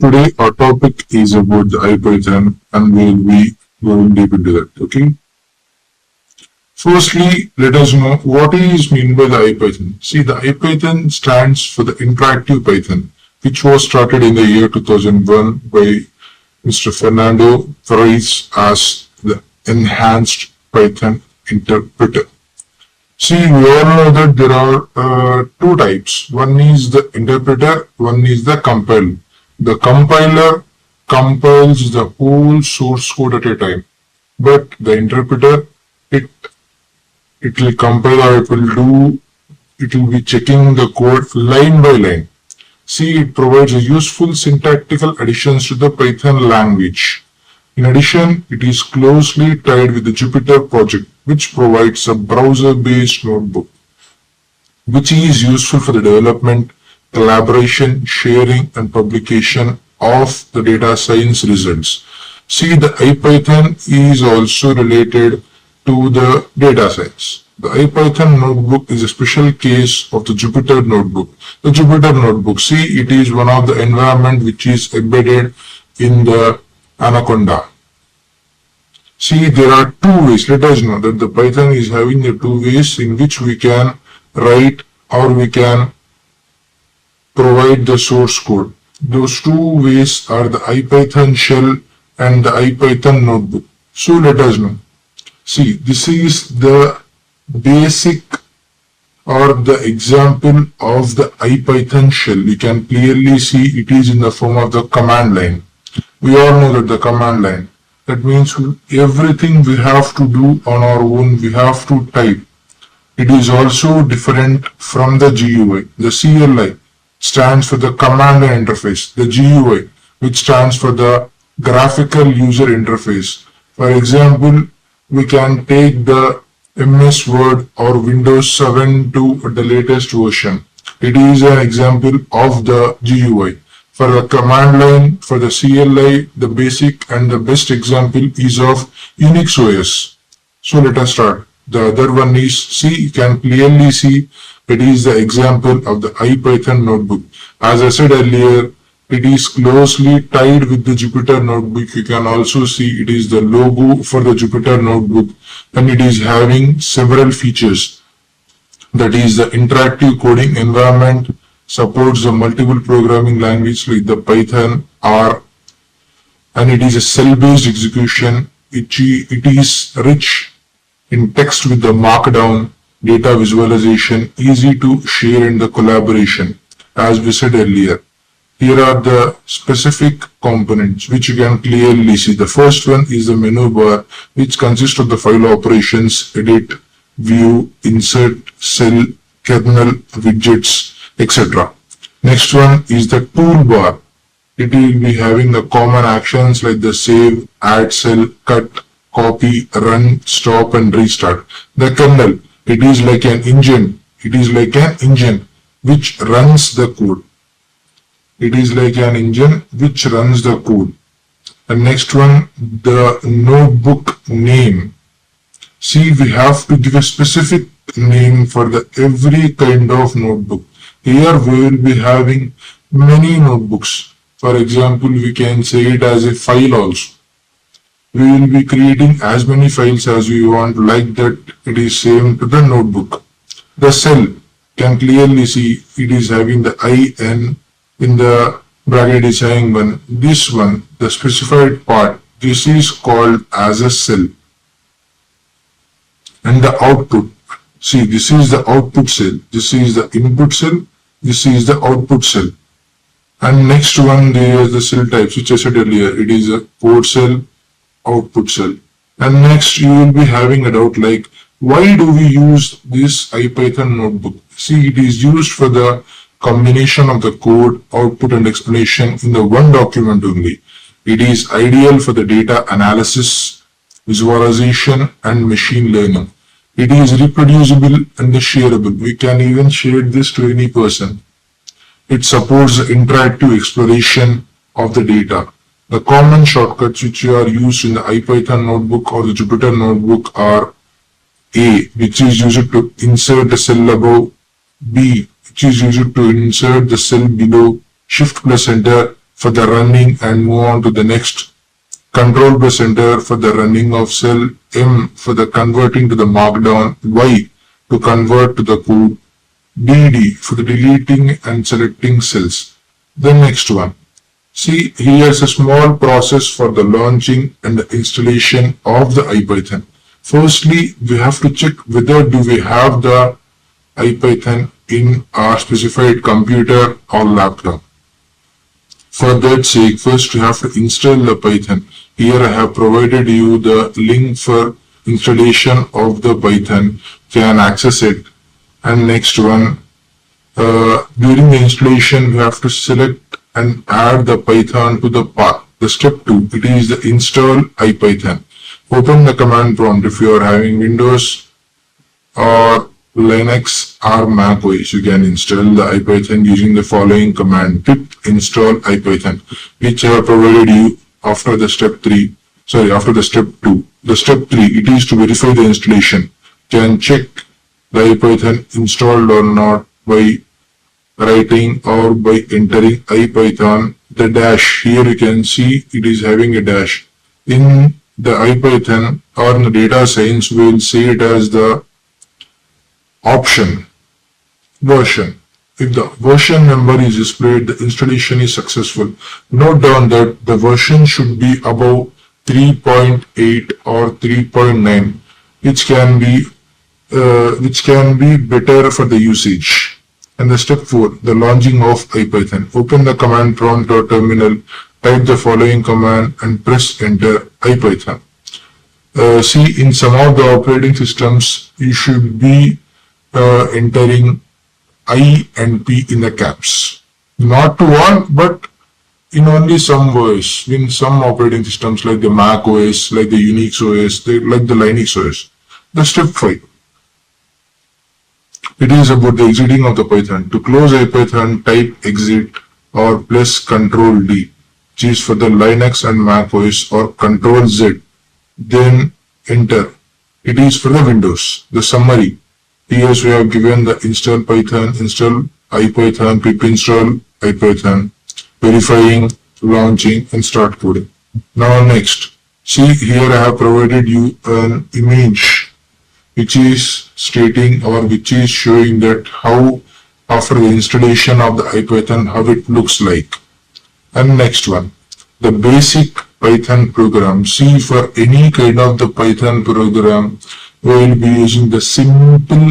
Today our topic is about the IPython and we will be going deep into that. Okay. Firstly, let us know what is meant by the IPython. See, the IPython stands for the Interactive Python, which was started in the year 2001 by Mr. Fernando Ferreira as the Enhanced Python Interpreter. See, we all know that there are two types. One is the interpreter, one is the compiler. The compiler compiles the whole source code at a time, but the interpreter, it will compile or it will be checking the code line by line. See, it provides a useful syntactical additions to the Python language. In addition, it is closely tied with the Jupyter project, which provides a browser-based notebook, which is useful for the development, collaboration, sharing, and publication of the data science results. See, the IPython is also related to the data science. The IPython notebook is a special case of the Jupyter notebook. The Jupyter notebook, see, it is one of the environment which is embedded in the Anaconda. See, there are two ways. Let us know that the Python is having the two ways in which we can write or we can provide the source code. Those two ways are the IPython shell and the IPython notebook. So let us know. See, this is the basic or the example of the IPython shell. You can clearly see it is in the form of the command line. We all know that the command line, that means everything we have to do on our own, we have to type. It is also different from the GUI. The CLI stands for the command line interface. The GUI, which stands for the graphical user interface. For example, we can take the MS Word or Windows 7 to the latest version. It is an example of the GUI. For the command line, for the CLI, the basic and the best example is of Unix OS. So let us start. The other one is, see, you can clearly see it is the example of the IPython notebook. As I said earlier, it is closely tied with the Jupyter notebook. You can also see it is the logo for the Jupyter notebook and it is having several features. That is the interactive coding environment, supports the multiple programming languages like the Python, R, and it is a cell-based execution. It is rich in text with the markdown, data visualization, easy to share in the collaboration. As we said earlier, here are the specific components which you can clearly see. The first one is the menu bar, which consists of the file operations, edit, view, insert, cell, kernel, widgets, etc. Next one is the toolbar. It will be having the common actions like the save, add cell, cut, copy, run, stop, and restart. The kernel, it is like an engine. It is like an engine which runs the code. It is like an engine which runs the code. The next one, the notebook name. See, we have to give a specific name for the every kind of notebook. Here we will be having many notebooks. For example, we can say it as a file also. We will be creating as many files as we want, like that it is same to the notebook. The cell, can clearly see it is having the IN in the bracket is having one. This one, the specified part, this is called as a cell. And the output, see, this is the output cell, this is the input cell, this is the output cell. And next one, there is the cell types, which I said earlier, it is a code cell, output cell. And next you will be having a doubt like, why do we use this IPython notebook? See, it is used for the combination of the code, output and explanation in the one document only. It is ideal for the data analysis, visualization and machine learning. It is reproducible and shareable. We can even share this to any person. It supports the interactive exploration of the data. The common shortcuts which are used in the IPython notebook or the Jupyter notebook are A, which is used to insert the cell above, B, which is used to insert the cell below, Shift plus Enter, for the running and move on to the next. Control plus enter for the running of cell, M for the converting to the markdown, Y to convert to the code, DD for the deleting and selecting cells. The next one. See, here's a small process for the launching and the installation of the IPython. Firstly, we have to check whether do we have the IPython in our specified computer or laptop. For that sake, first you have to install the Python. Here I have provided you the link for installation of the Python. You can access it. And next one, during the installation, we have to select and add the Python to the path. The step 2, it is the install IPython. Open the command prompt if you are having Windows or Linux or Mac OS. You can install the IPython using the following command: pip install IPython, which I have provided you after the step 3. After the step 2. The step 3, it is to verify the installation. You can check the IPython installed or not by writing or by entering IPython the dash. Here you can see it is having a dash. In the IPython or in the data science, we will say it as the option version. If the version number is displayed, the installation is successful. Note down that the version should be above 3.8 or 3.9, which can be better for the usage. And the step 4, the launching of IPython. Open the command prompt or terminal, type the following command and press enter: IPython. See, in some of the operating systems, you should be entering I and P in the caps. Not to all, but in only some OS, in some operating systems like the Mac OS, like the Unix OS, like the Linux OS. The step 5. It is about the exiting of the Python. To close IPython, type exit or plus Control D, which is for the Linux and Mac OS, or Control Z. Then enter. It is for the Windows. The summary. Here we have given the install Python, install IPython, pip install IPython, verifying, launching, and start coding. Now next, see, here I have provided you an image which is stating or which is showing that how after the installation of the IPython, how it looks like. And next one, the basic Python program. See, for any kind of the Python program, we will be using the simple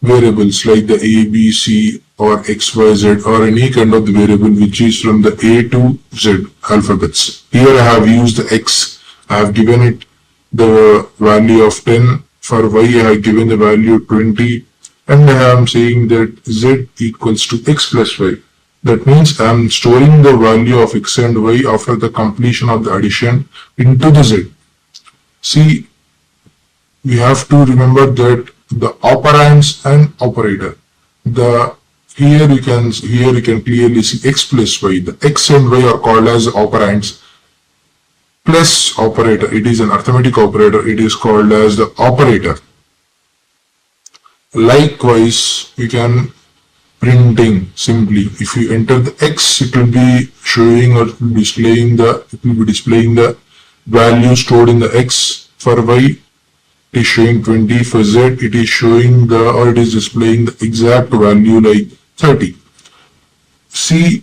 variables like the A, B, C or X, Y, Z, or any kind of the variable which is from the A to Z alphabets. Here I have used the X. I have given it the value of 10. For Y I have given the value 20. And I am saying that Z equals to X plus Y. That means I am storing the value of X and Y after the completion of the addition into the Z. See, we have to remember that the operands and operator. Here you can clearly see X plus Y. The X and Y are called as operands. Plus operator, it is an arithmetic operator. It is called as the operator. Likewise, you can printing simply. If you enter the X, it will be showing or displaying the value stored in the X. For Y, it is showing 20. For Z, it is showing it is displaying the exact value like 30. See,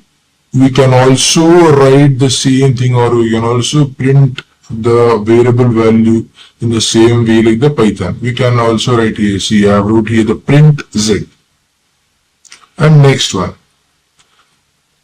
we can also write the same thing, or we can also print the variable value in the same way like the Python. We can also write here, see, I have wrote here the print Z. And next one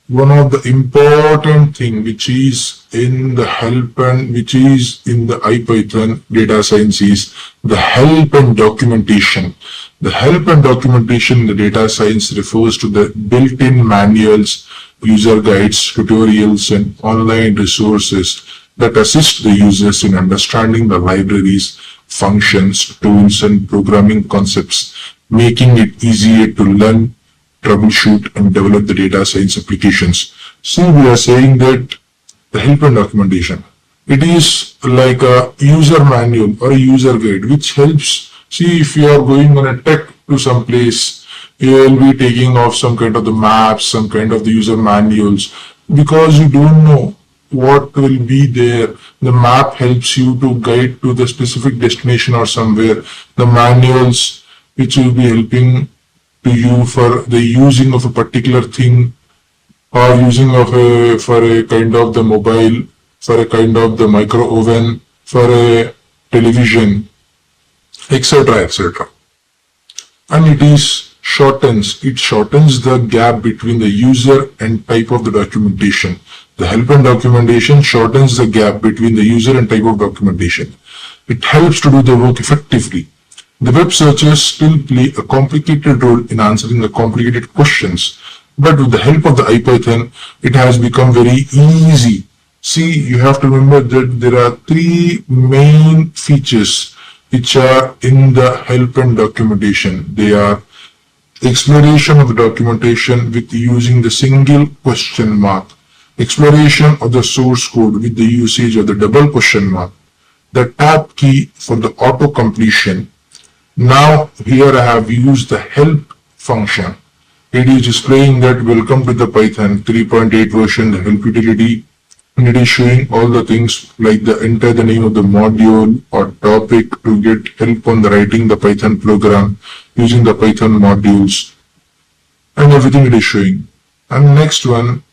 of the important thing which is in the help and which is in the IPython data science is the help and documentation. The help and documentation in the data science refers to the built-in manuals, user guides, tutorials, and online resources that assist the users in understanding the libraries, functions, tools, and programming concepts, making it easier to learn, troubleshoot, and develop the data science applications. So we are saying that the help and documentation, it is like a user manual or a user guide which helps. See, if you are going on a trek to some place, you will be taking off some kind of the maps, some kind of the user manuals, because you don't know what will be there. The map helps you to guide to the specific destination or somewhere. The manuals which will be helping to you for the using of a particular thing or using of a for a kind of the mobile, for a kind of the micro oven, for a television, etc. etc. And it shortens the gap between the user and type of the documentation. The help and documentation shortens the gap between the user and type of documentation. It helps to do the work effectively. The web searches still play a complicated role in answering the complicated questions, but with the help of the IPython, it has become very easy. See, you have to remember that there are three main features which are in the help and documentation. They are exploration of the documentation with using the single question mark, exploration of the source code with the usage of the double question mark, the tab key for the auto completion. Now here I have used the help function. It is displaying that welcome to the Python 3.8 version, the help utility, and it is showing all the things like the enter the name of the module or topic to get help on the writing the Python program using the Python modules, and everything it is showing. And next one,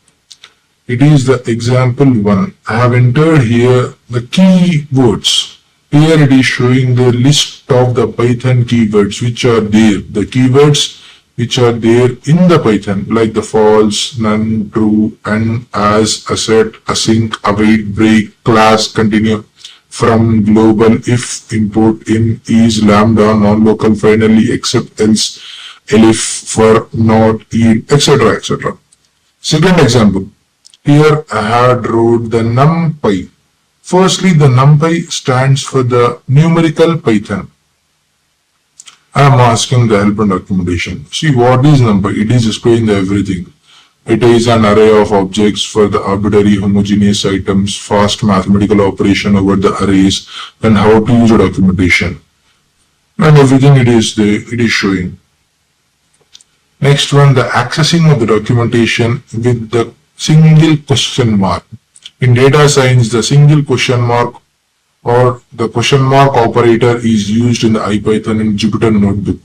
it is the example one. I have entered here the keywords. Here it is showing the list of the Python keywords which are there. The keywords which are there in the Python, like the false, none, true, and, as, asset, async, await, break, class, continue, from, global, if, import, in, is, lambda, non-local, finally, except, else, elif, for, not, in, etc. etc. Second example. Here I had wrote the numpy. Firstly, the numpy stands for the numerical Python. I am asking the help and documentation. See, what is numpy? It is displaying everything. It is an array of objects for the arbitrary homogeneous items, fast mathematical operation over the arrays, and how to use the documentation. And everything it is there, it is showing. Next one, the accessing of the documentation with the single question mark. In data science, the single question mark or the question mark operator is used in the IPython and Jupyter Notebook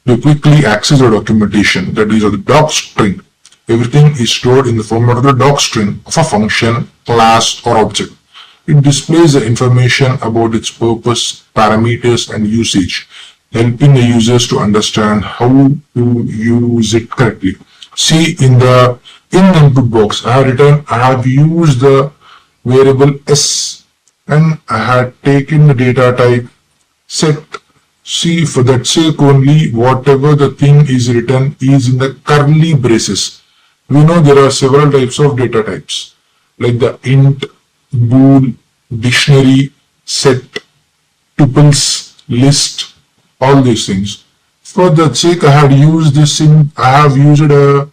to quickly access the documentation, that is, of the doc string. Everything is stored in the format of the doc string of a function, class, or object. It displays the information about its purpose, parameters, and usage, helping the users to understand how to use it correctly. See, in the input box, I have used the variable s, and I had taken the data type set. See, for that sake only, whatever the thing is written is in the curly braces. We know there are several types of data types, like the int, bool, dictionary, set, tuples, list, all these things. For that sake, I have used a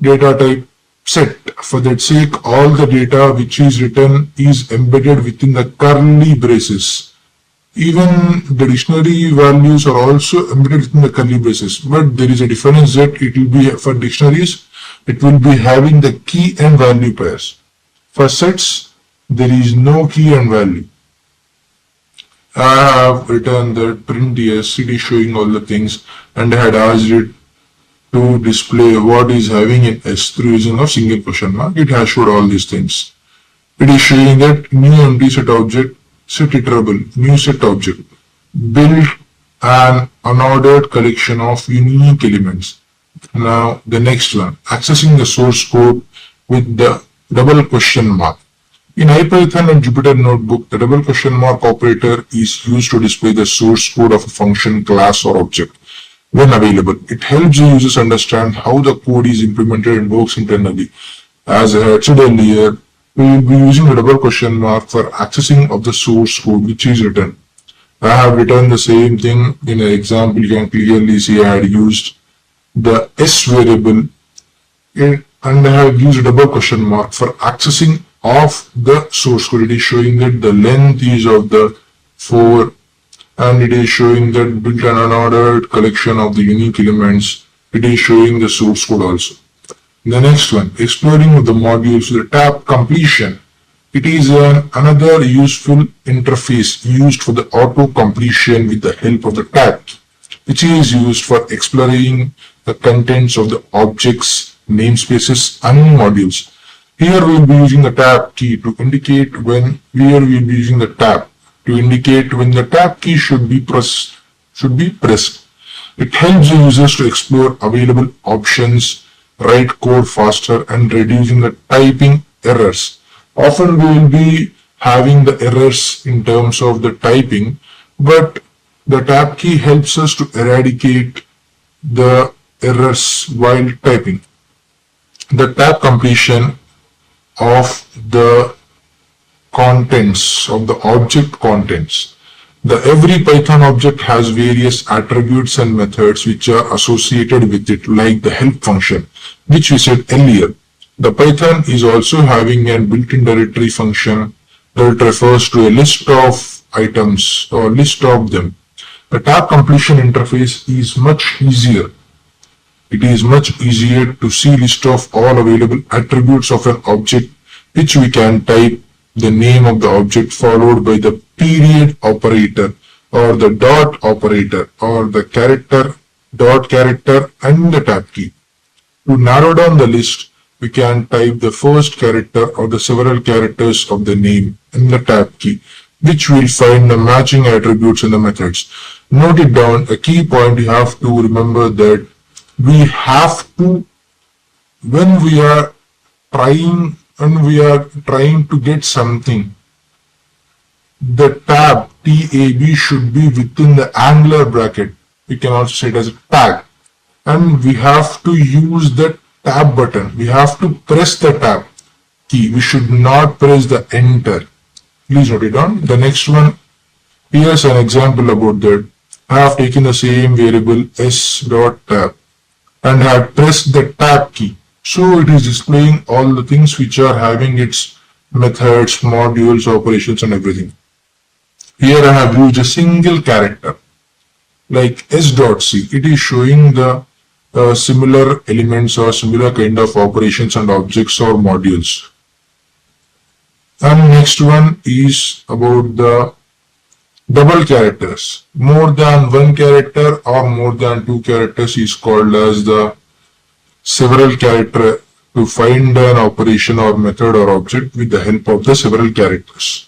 data type set. For that sake, all the data which is written is embedded within the curly braces. Even the dictionary values are also embedded within the curly braces, but there is a difference that it will be for dictionaries, it will be having the key and value pairs. For sets, there is no key and value. I have written that print yes, it is showing all the things, and I had asked it to display what is having in S through using a single question mark. It has showed all these things. It is showing that new empty set object, set iterable, new set object, build an unordered collection of unique elements. Now the next one, accessing the source code with the double question mark. In IPython and Jupyter Notebook, the double question mark operator is used to display the source code of a function, class, or object. When available, it helps the users understand how the code is implemented and works internally. As I had said earlier, we will be using a double question mark for accessing of the source code which is written. I have written the same thing in an example. You can clearly see I had used the S variable and I have used a double question mark for accessing of the source code. It is showing that the length is of the 4, and it is showing that built an unordered collection of the unique elements. It is showing the source code also. The next one, exploring the modules with the tab completion. It is another useful interface used for the auto completion with the help of the tab key, which is used for exploring the contents of the objects, namespaces, and modules. Here we will be using the tab key to indicate when here we will be using the tab to indicate when the tab key should be pressed. It helps the users to explore available options, write code faster, and reducing the typing errors. Often we will be having the errors in terms of the typing, but the tab key helps us to eradicate the errors while typing. The tab completion of the contents of the object contents. The every Python object has various attributes and methods which are associated with it, like the help function, which we said earlier. The Python is also having a built-in directory function that refers to a list of items or list of them. The tab completion interface is much easier. It is much easier to see list of all available attributes of an object, which we can type the name of the object followed by the period operator or the dot operator or the character, dot character, and the tab key. To narrow down the list, we can type the first character or the several characters of the name in the tab key, which will find the matching attributes in the methods. Note it down. A key point you have to remember that we have to, when we are trying to get something, the tab should be within the angular bracket. We can also say it as a tag, and we have to use the tab button. We have to press the tab key. We should not press the enter. Please note it down. The next one, here's an example about that. I have taken the same variable s.tab and have pressed the tab key. So it is displaying all the things which are having its methods, modules, operations, and everything. Here I have used a single character like s.c. It is showing the similar elements or similar kind of operations and objects or modules. And next one is about the double characters. More than one character or more than two characters is called as the several character, to find an operation or method or object with the help of the several characters.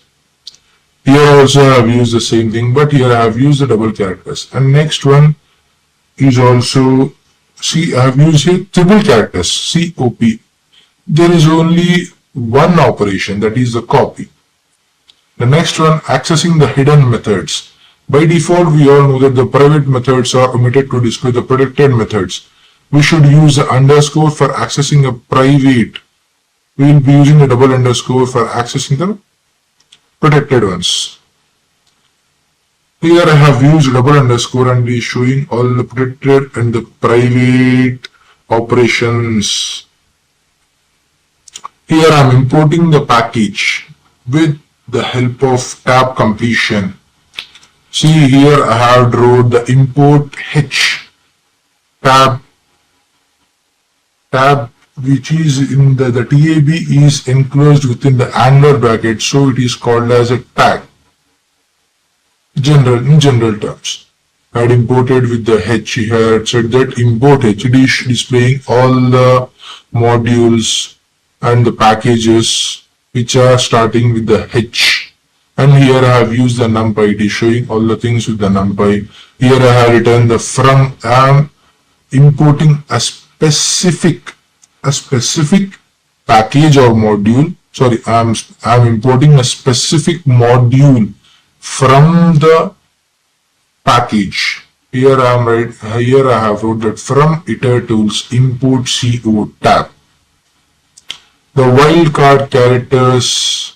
Here also I have used the same thing, but here I have used the double characters. And next one is also, see, I have used here triple characters, COP. There is only one operation, that is the copy. The next one, accessing the hidden methods. By default, we all know that the private methods are omitted to display the protected methods. We should use the underscore for accessing a private. We will be using the double underscore for accessing the protected ones. Here I have used double underscore and is showing all the protected and the private operations. Here I am importing the package with the help of tab completion. See, here I have wrote the import h tab which is in the tab is enclosed within the angular bracket, so it is called as a tag. In general terms, I had imported with the h here. It said that import h. It is displaying all the modules and the packages which are starting with the h. And here I have used the numpy. It is showing all the things with the numpy. Here I have written the from. I am importing a specific package or module. Sorry, I am importing a specific module from the package. Here I have wrote that from itertools import co tab. The wildcard characters.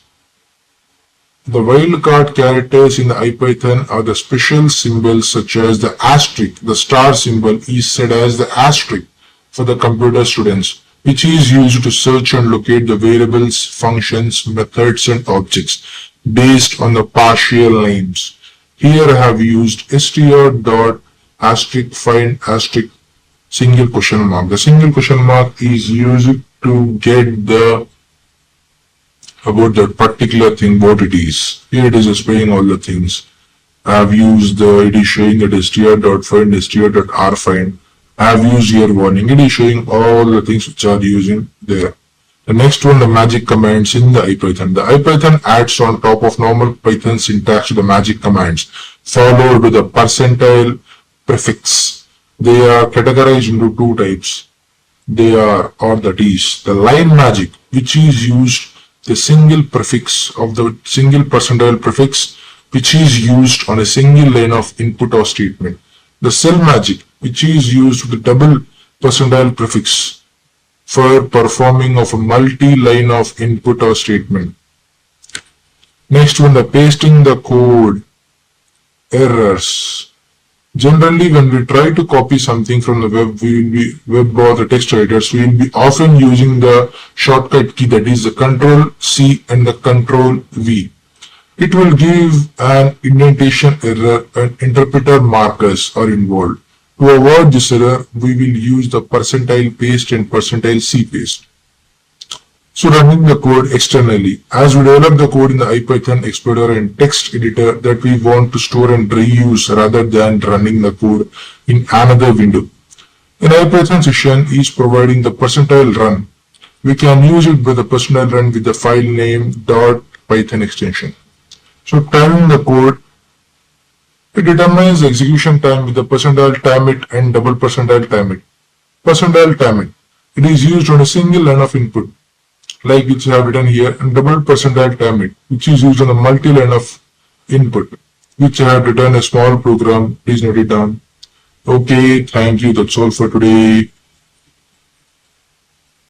The wildcard characters in the IPYTHON are the special symbols such as the asterisk. The star symbol is said as the asterisk for the computer students, which is used to search and locate the variables, functions, methods, and objects based on the partial names. Here I have used str.*find*. single question mark. The single question mark is used to get the about that particular thing, what it is. Here it is displaying all the things. I have used it is showing that str.find, str.rfind. I have used here warning. It is showing all the things which are using there. The next one, the magic commands in the IPython. The IPython adds on top of normal Python syntax to the magic commands, followed with a percentile prefix. They are categorized into two types. They are, or that is, the line magic, which is used the single prefix of the single percentile prefix, which is used on a single line of input or statement. The cell magic, which is used with the double percentile prefix for performing of a multi-line of input or statement. Next one, the pasting the code errors. Generally, when we try to copy something from the web, we will be web or the text editors, we will be often using the shortcut key, that is the Control C and the Control V. It will give an indentation error and interpreter markers are involved. To avoid this error, we will use the percentile paste and percentile C paste. So running the code externally. As we develop the code in the IPython Explorer and text editor that we want to store and reuse rather than running the code in another window. In IPython session is providing the percentile run. We can use it with the percentile run with the file name .python extension. So timing the code, it determines the execution time with the percentile time it and double percentile time it. Percentile time it. It is used on a single line of input, like which I have written here, and double percentile time it, which is used on a multi-line of input, which I have written a small program. Please note it down. Okay, thank you. That's all for today.